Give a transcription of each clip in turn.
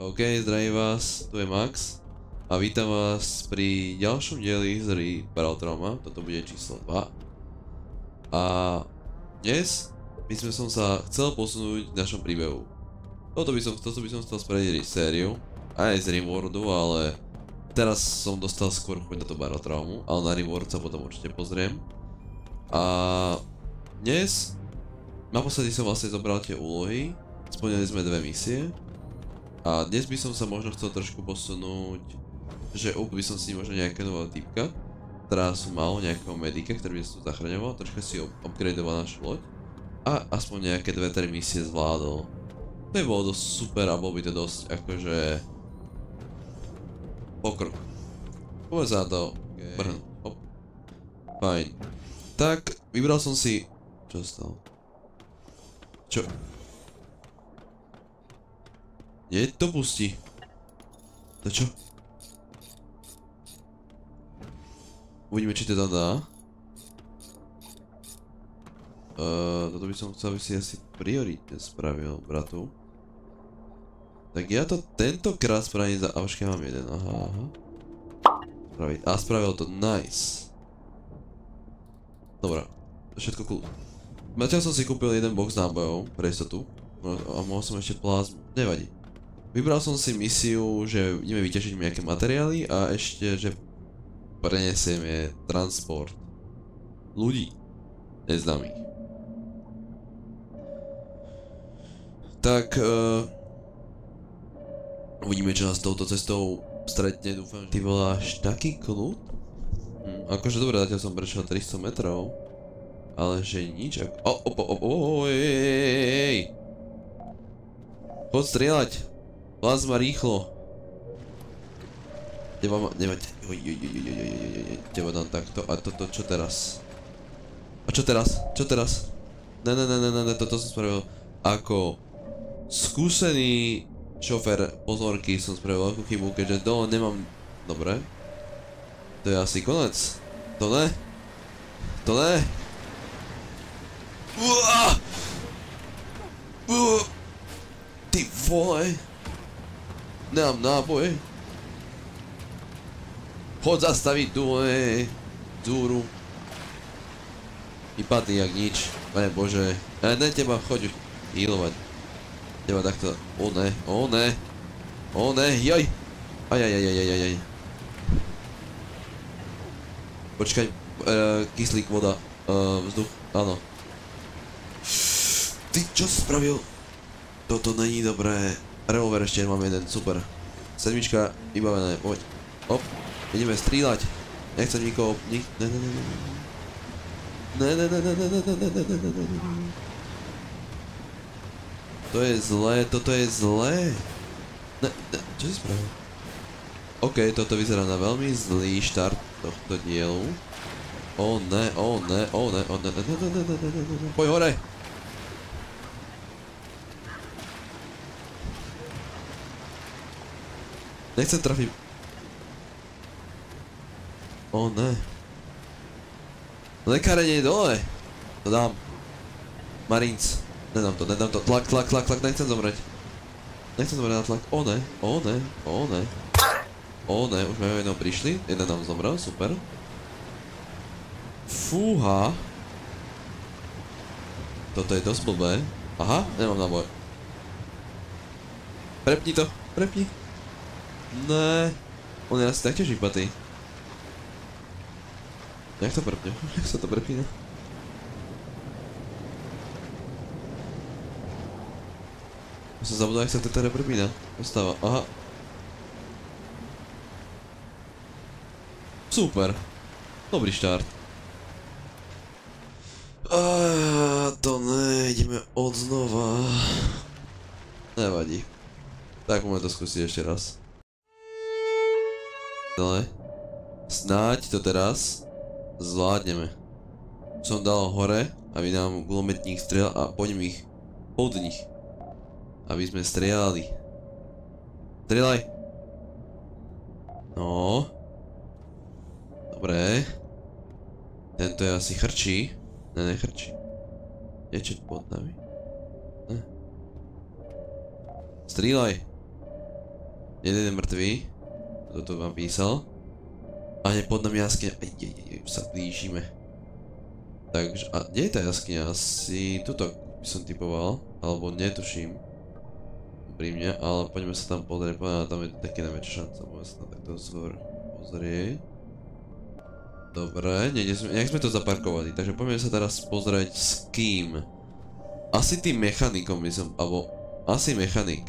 OK, zdravím vás, tu je Max a vítam vás pri ďalšom dieli z hry Battletrauma, toto bude číslo 2. A dnes by som sa chcel posunúť v našom príbehu. Toto by som chcel spraviť sériu, aj z Rimworldu, ale teraz som dostal skôr chuť na to Battletraumu, ale na Rimworld sa potom určite pozriem. A dnes, naposledy som vlastne zobral tie úlohy, splnili sme 2 misie. A dnes by som sa možno chcel trošku posunúť, že by som si možno nejakého nového typka, teraz som mal nejakého medika, ktorý by som zachraňoval, troška si upgradeoval našu loď a aspoň nejaké 2-3 misie zvládol. To by bolo dosť super a bol by to dosť akože pokrok. Poďme sa na to brhnúť. Fajn. Tak, vybral som si... Čo stalo? Čo? Nie, to pustí. To čo? Uvidíme, či to tam dá. Toto by som chcel, aby si asi prioritne spravil, bratu. Tak ja to tentokrát spravím za... A počkaj, mám jeden, aha. A spravil to, nice. Dobrá, všetko cool. Zatiaľ som si kúpil jeden box nábojov, pre istotu. A mohol som ešte plazmu, nevadí. Vybral som si misiu, že ideme vyťažiť nejaké materiály a ešte, že prenesieme transport ľudí neznámych. Tak uvidíme, čo nás touto cestou stretne, dúfam, že ty voláš taký kľud? Akože dobre, zatiaľ som prešiel 300 metrov, ale že nič ako... Ej! Poď strieľať! Plazma rýchlo. Teba dám takto. A toto čo teraz? A čo teraz? Čo teraz? Ne, toto som spravil. Ako skúsený šofér pozorky som spravil veľkú chybu, keďže dole nemám... Dobre. To je asi konec. To ne? To ne? Ty vole. Nemám náboje. Chod zastaviť tu, dúru. Vypadný jak nič. Pane bože. Ne teba, choď healovať. Teba takto. O ne, joj. Ajajajajajajaj. Počkaj, kyslík, voda, vzduch, áno. Ty čo si spravil? Toto není dobré. Revolver ešte mám jeden, super. 7, vybavené, poď. Hop, ideme strieľať. Nechcem nikoho, ne. To je zlé, toto je zlé. Ne, čo si spravil? OK, toto vyzerá na veľmi zlý štart tohto dielu. O ne. Poď hore. Nechcem trafiť. O ne. Lekárenie je dole. To dám. Marines. Nedám to. Tlak. Nechcem zomrieť. Nechcem zomrieť na tlak. O ne. Už máme jednou prišli. Jeden nám zomrel, super. Fúha. Toto je dosť blbé. Aha, nemám náboj. Prepni to. Ne. On je asi taktiež vypatý. Jak to prepne? Jak sa to prepína? Ja som zabudol, jak sa to teda prepína. Ostáva, aha. Super. Dobrý štart. To ne, ideme od znova. Nevadí. Tak môžeme to skúsiť ešte raz. Ale snáď to teraz zvládneme. Som dal hore, aby nám gulometník strieľal a poďme ich pod nich. Aby sme strieľali. Strieľaj! No. Dobre. Tento je asi chrčí. Ne, nechrčí. Je čo pod nami? Ne. Strieľaj! Jeden je mŕtvý. Toto vám písal. A hneď pod nami jaskyňa. Už sa blížime. Takže, a kde je tá jaskyňa? Asi tuto by som typoval. Alebo netuším. Pri mne, ale poďme sa tam pozrieť. Tam je taký najväčšia šanca. Poďme sa tam takto pozrieť. Dobre, nejak sme to zaparkovali. Takže poďme sa teraz pozrieť s kým. Asi tým mechanikom by som, alebo asi mechanik.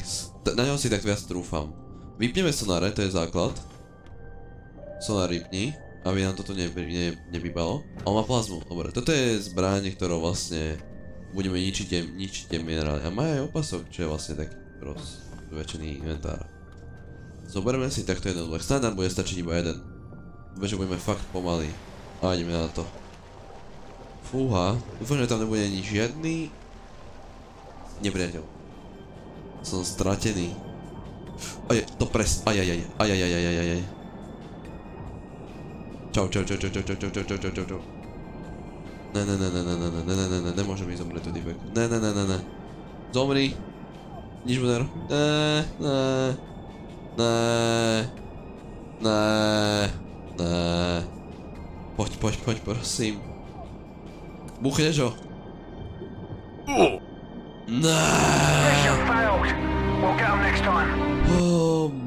Na neho si tak viac trúfam. Vypneme sonáre, to je základ. Sonár vypni, aby nám toto nebýbalo. A on má plazmu, dobre. Toto je zbraň, ktorou vlastne budeme ničiť tie minerály. A má aj opasok, čo je vlastne taký zväčšený inventár. Zoberme si takto jeden blok. Snáď nám bude stačiť iba jeden. Dúfam, že budeme fakt pomaly. A ideme na to. Fúha, dúfam, že tam nebude ani žiadny nepriateľ. Som stratený. To pres. Ajajajajajajajajaj. Čau. Ne, nemôže mi zomrieť tu týpek. Ne. Zomri. Nič mu nerob. Ne. Poď, prosím. Buchneš ho.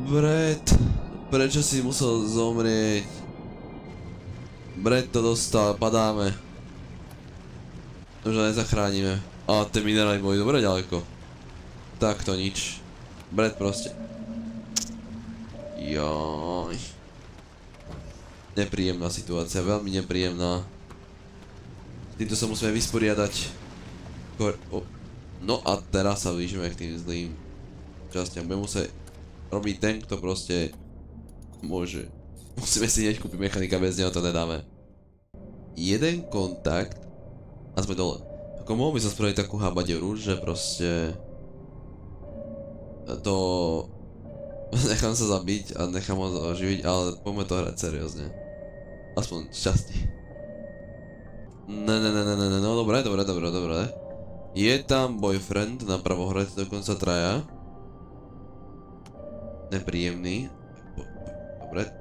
Brett. Prečo si musel zomrieť? Brett to dostal, padáme. Už ho nezachránime. A tie minerály boli dobre ďaleko. Takto nič. Brett proste. Joj. Nepríjemná situácia, veľmi nepríjemná. Týmto sa musíme vysporiadať. No a teraz sa blížime k tým zlým častiam. Budeme musieť robiť ten, kto proste môže. Musíme si hneď kúpiť mechanika, bez neho to nedáme. Jeden kontakt a sme dole. Ako mohol by som spraviť takú habadieru, že proste to nechám sa zabiť a nechám ho oživiť, ale poďme to hrať seriózne. Aspoň šťastie. No dobre. Je tam boyfriend na pravohrade, dokonca traja. Nepríjemný. Dobre.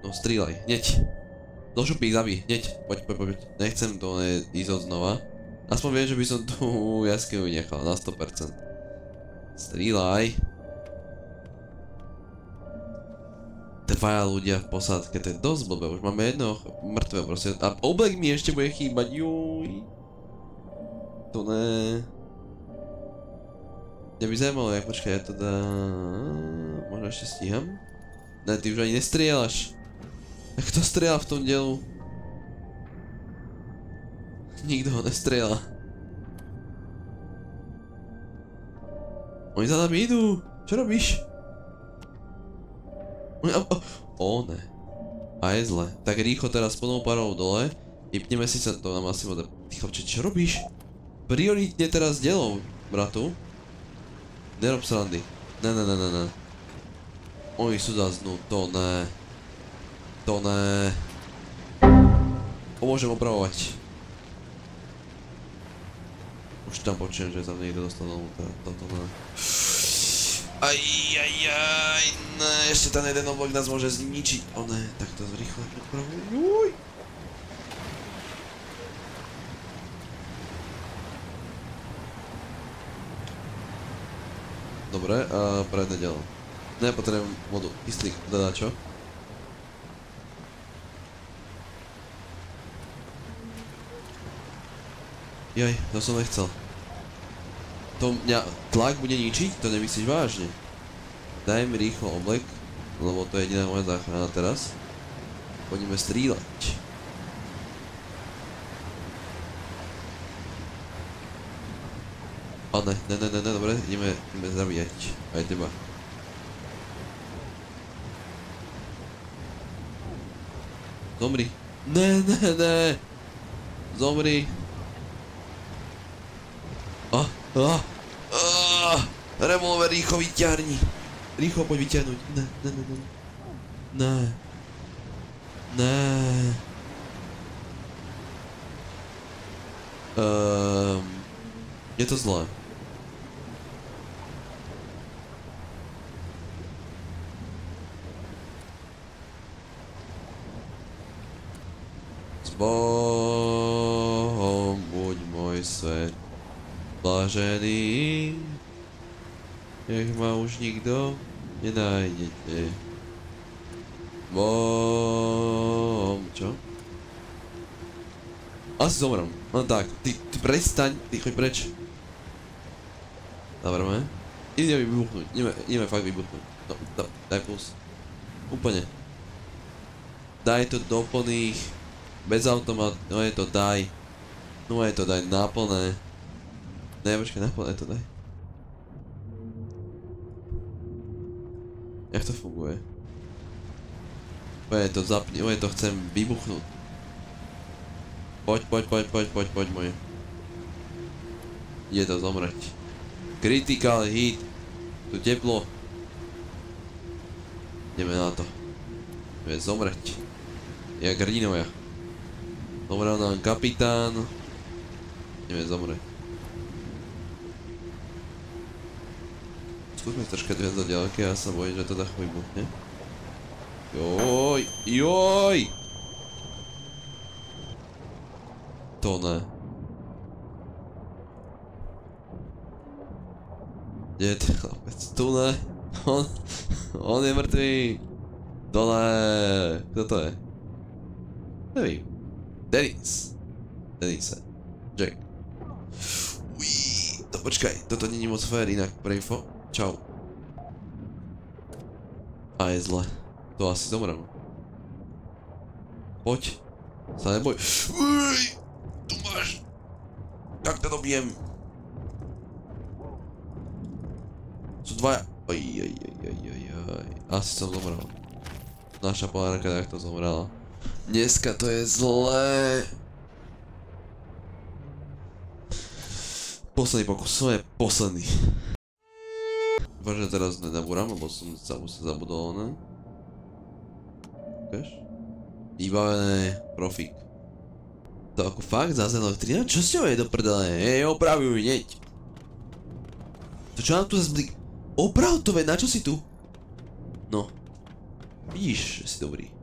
No strieľaj, hneď. Do šupík zabij, hneď. Poď. Nechcem to ísť od znova. Aspoň viem, že by som tú jaskyňu vynechal na 100%. Strieľaj. Dvaja ľudia v posádke, to je dosť blbé, už máme jedného mŕtvého proste. A oblek mi ešte bude chýbať, juj. To ne. Mňa by zaujímalo, jak počkaj, ja to dám. Možno ešte stíham? Ne, ty už ani nestrieľaš. Jak to strieľa v tom dielu? Nikto ho nestrieľa. Oni za nami idú. Čo robíš? Ne. A je zle. Tak rýchlo teraz plnou parou dole. Vypneme si sa to na Massimo. Ty chlapče, čo robíš? Prioritne teraz dielom, bratu. Nerob srandy. Ne. Oni sú zaznú, to ne. Pomôžem opravovať. Už tam počujem, že tam niekto dostal toto ne. Ajajaj, ne, ešte ten jeden oblok nás môže zničiť. O ne, tak to rýchlo opravujem. Juj. Dobre, a prejdeme ďalej. Nepotrebujem vodu, kyslík, teda čo? Jaj, to som nechcel. To mňa tlak bude ničiť? To nemyslíš vážne? Daj mi rýchlo oblek, lebo to je jediná moja záchrana teraz. Poďme strieľať. A ne, dobre, ideme zabíjať. Aj teba. Zomri. Ne. Zomri. Revolver, rýchlo vyťahni. Rýchlo poď vyťahnuť. Ne. Je to zlé. Bohom buď môj svet blažený, nech ma už nikto nenájdete. Bohom... Čo? Asi zomrem. No tak, ty prestaň, ty choď preč. Dobre. Ideme vybuchnúť, ideme fakt vybuchnúť. No, daj plus. Úplne. Daj to do plných. Bez automat, no je to daj. No je to daj naplné. Ne, počkaj, naplné to daj. Jak to funguje? Oje to zapni, oje to chcem vybuchnúť. Poď moje. Ide to zomrieť. Critical hit. Tu teplo. Ideme na to. Ideme zomrieť. Jak hrdinovia. Zomrel nám kapitán. Ideme zomrieť. Skúsme troška viac do ďaleke, ja sa bojím, že to tak vybuchne. Joj! To ne. Kde je ten chlapec? Tu ne. On je mŕtvý. Dole. Kto to je? Nevím. Denise. Jack. Uííí. To počkaj, toto není moc fér inak pre info. Čau. A je zle. To asi zomrem. Poď. Sa neboj. Uj, tu máš. Jak to dobijem? Sú dvaja. Asi som zomrel. Naša polárka takto zomrela. Dneska to je zlé. Posledný pokus, som je posledný. Dúfam, že teraz nenabúram, lebo som sa zabudol, ne? Ukáž? Vybavené, profík. To ako fakt zase elektrina? Čo s ňou je do prdele? Opravuj, hneď. To čo nám tu zase blík? Oprav to, veď, na čo si tu? No. Vidíš, že si dobrý.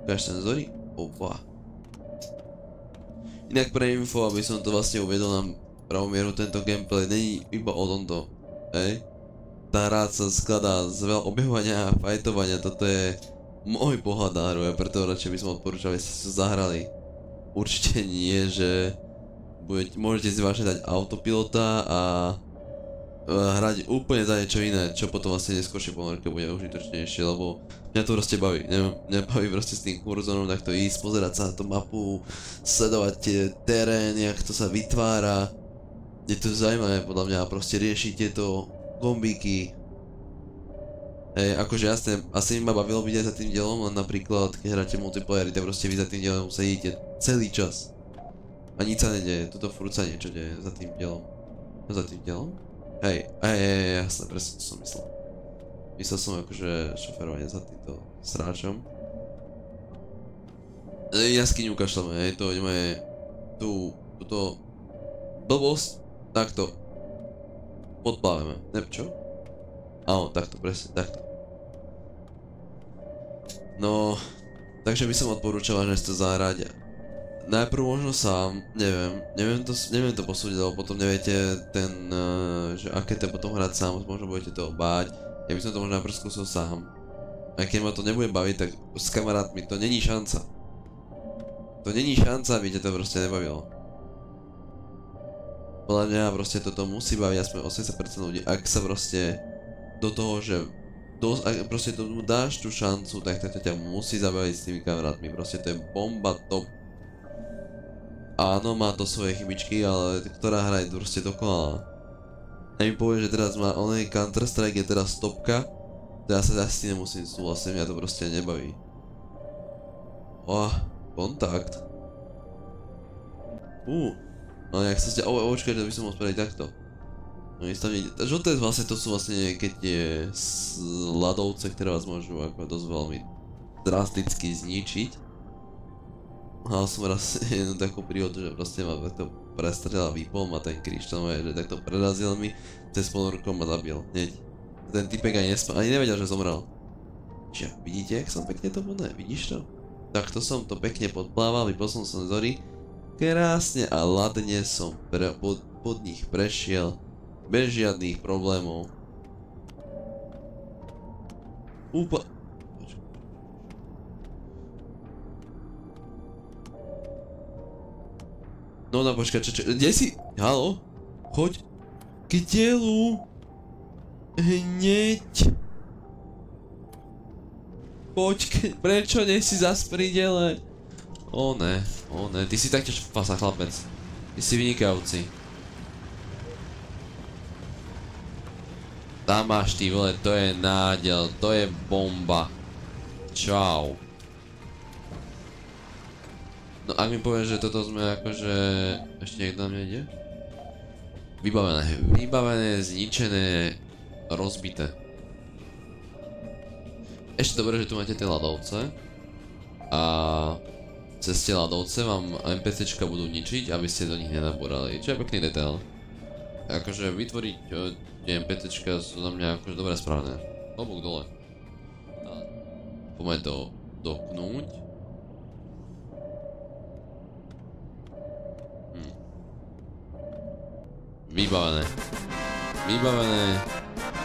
Ukáž senzory? Opa. Inak pre info, aby som to vlastne uvedol na pravú mieru, tento gameplay není iba o tomto. Hej? Tá hra sa skladá z veľa obehovania a fajtovania, toto je môj pohľad na hru, ja preto radšej by som odporúčal, aby ste si zahrali. Určite nie, že môžete si vážne dať autopilota a hrať úplne za niečo iné, čo potom vlastne neskôršie ponorke bude užitočnejšie, lebo mňa to proste baví, mňa baví proste s tým kurzorom takto ísť, pozerať sa na tú mapu, sledovať tie terény, jak to sa vytvára. Je to zaujímavé podľa mňa, proste riešiť tieto gombíky. Akože jasne, asi ma bavilo byť aj za tým dielom, len napríklad keď hráte multiplayery, tak proste vy za tým dielom sedíte celý čas. A nič sa nedeje, toto furt sa niečo deje za tým dielom. Za tým dielom? Hej, jasne, presne to som myslel. Myslel som akože šoferovanie za týmto sráčom. Jaskyňu kašľame, hej, to ideme túto blbosť. Takto. Podplávame. Čo? Áno, takto, presne, takto. No, takže by som odporúčal, že si to zahrať. Najprv možno sám, neviem to posúdiť, lebo potom neviete že aké to potom hrať sám, možno budete toho báť. Ja by som to možno najprv skúsil sám. A keď ma to nebude baviť, tak s kamarátmi to není šanca. To není šanca, aby ťa to proste nebavilo. Podľa mňa proste toto musí baviť aspoň 80% ľudí, ak sa proste do toho, že ak proste tomu dáš tú šancu, tak to ťa musí zabaviť s tými kamarátmi, proste to je bomba top. Áno, má to svoje chybičky, ale ktorá hra je proste dokonalá. A mi povie, že teraz má onej Counter-Strike je teraz topka, to ja sa s tým nemusím súhlasiť, mňa to proste nebaví. Kontakt. No jak sa očkať, že by som mohol spraviť takto. No žlté vlastne to sú vlastne keď tie ľadovce, ktoré vás môžu ako dosť veľmi drasticky zničiť. Mal som raz jednu takú príhodu, že proste ma takto prestrelal výpol, ma ten kryštál, že takto prerazil mi, cez ponorkom ma zabil, hneď. Ten typek ani nevedel, že zomrel. Čiže vidíte, jak som pekne to bude, vidíš to? Takto som to pekne podplával, vypol som senzory. Krásne a ladne som pod nich prešiel. Bez žiadnych problémov. No počkaj, kde si? Haló? Choď k telu. Hneď. Poď, prečo nie si zas pri dele? Ó ne, ty si taktiež fasa chlapec. Ty si vynikajúci. Tam máš ty vole, to je nádiel, to je bomba. Čau. No ak mi povieš, že toto sme akože... Ešte niekto na mňa ide? Vybavené, zničené, rozbité. Ešte dobré, že tu máte tie ľadovce. A cez tie ľadovce vám NPCčka budú ničiť, aby ste do nich nenabúrali. Čo je pekný detail. Akože vytvoriť tie NPCčka sú za mňa akože dobre správne. Klobúk dole. Poďme to dopnúť. Vybavené.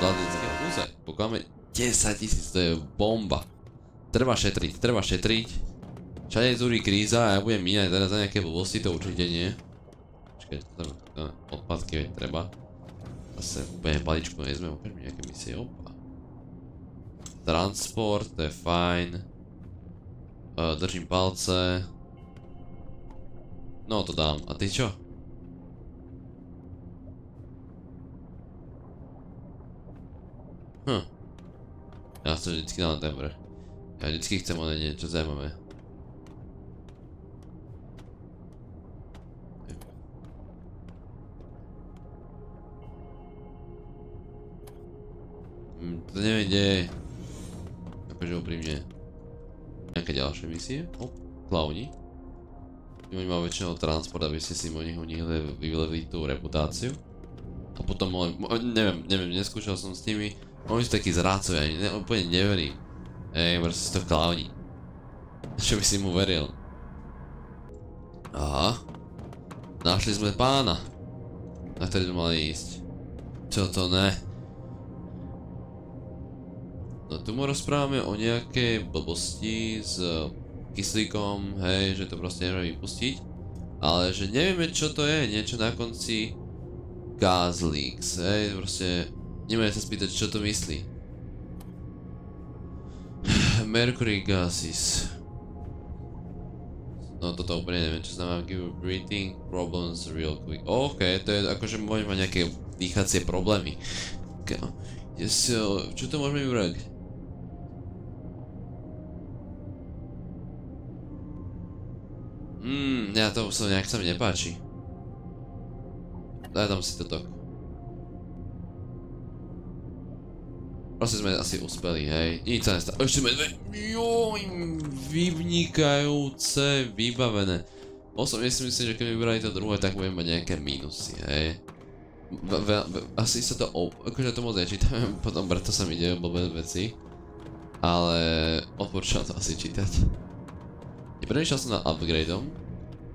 Zlatické úze. Pokiaľ 10 000, to je bomba. Treba šetriť. Všade zúri kríza a ja budem míňať teraz za nejaké blbosti, to určite nie. Počkaj, odpadky veď treba. Zase úplne paličku nezmem, ukáž mi nejaké misie, opa. Transport, to je fajn. Držím palce. No to dám, a ty čo? Ja to vždycky dám na tembre. Ja vždycky chcem o niečo zaujímavé. To neviem, kde je. Akože úprimne. Nejaké ďalšie misie? Klauni. Oni majú väčšinou transport, aby ste si o nich vyvlevili tú reputáciu. A potom, neviem, neskúšal som s nimi. Oni sú takí zrácovia, úplne neverím. Proste sú to klauni. Čo by si mu veril? Aha. Našli sme pána. Na ktorý sme mali ísť. Čo to ne? No tu mu rozprávame o nejakej blbosti s kyslíkom, hej, že to proste neviem vypustiť. Ale že nevieme čo to je, niečo na konci gas leaks, hej, proste nemáme sa spýtať čo to myslí. Mercury gases. No toto úplne neviem čo znamená, give breathing problems real quick. OK, to je akože môžeme mať nejaké dýchacie problémy. Čo to môžeme vybrať? Ja to nejak sa mi nepáči. Daj tam si toto. Proste sme asi uspeli, hej. Nič sa nestalo. Ešte sme dve. Joj, vynikajúce, vybavené. Osobne si myslím, že keď vybrali to druhé, tak budeme mať nejaké mínusy, hej. Asi sa to, akože to moc nečítam, potom preto sa mi dejú blbé veci. Ale odporúčam to asi čítať. Nepremýšľal som nad upgradeom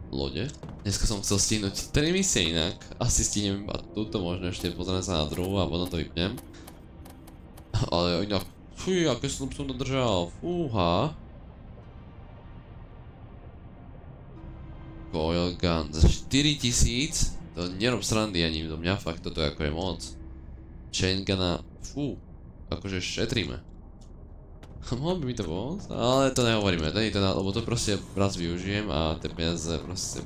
lode. Dneska som chcel stihnúť 3 misie inak. Asi stihnem iba túto, možno ešte pozriem sa na druhú a potom to vypnem. Ale inak, fuj, aké som to dodržal, fúha. Coil gun za 4000, to nerob srandy ani do mňa, fakt toto ako je moc. Chain guna, fú, akože šetríme. Mohol by mi to pomôcť, ale to nehovoríme, lebo to proste raz využijem a tie peniaze proste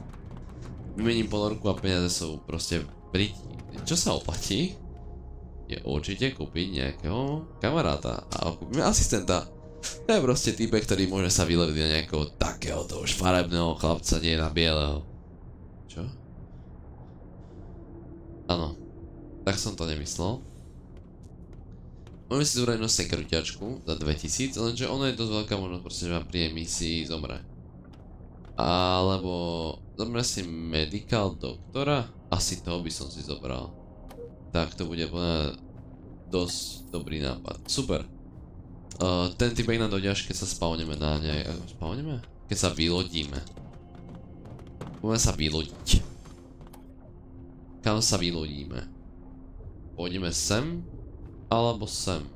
vymením ponorku a peniaze sú proste čo sa oplatí je určite kúpiť nejakého kamaráta a kúpime asistenta. To je proste týpek, ktorý môže sa vyleviť na nejakého takéhoto už farebného chlapca, nie na bieleho. Čo? Áno, tak som to nemyslel. Môžeme si zobrať sekruťačku za 2000, lenže ono je dosť veľká možnosť proste, že vám pri emisii zomre. Alebo zoberme si medical doktora, asi toho by som si zobral. Tak to bude dosť dobrý nápad. Super. Ten typek nám dojde až keď sa spawneme na nej. Spawneme? keď sa vylodíme. Poďme sa vylodiť. Kam sa vylodíme? Pôjdeme sem? Alebo sem?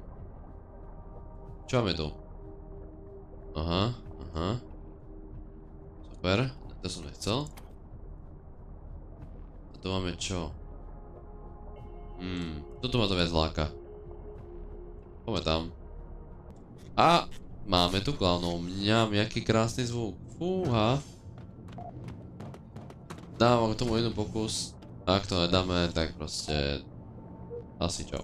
Čo máme tu? Aha, aha. Super, to som nechcel. A tu máme čo? Toto ma to viac láka. Poďme tam. A máme tu klaunov. Mňam, jaký krásny zvuk. Fúha. Dávam k tomu jeden pokus. Ak to nedáme, tak proste... Asi čau.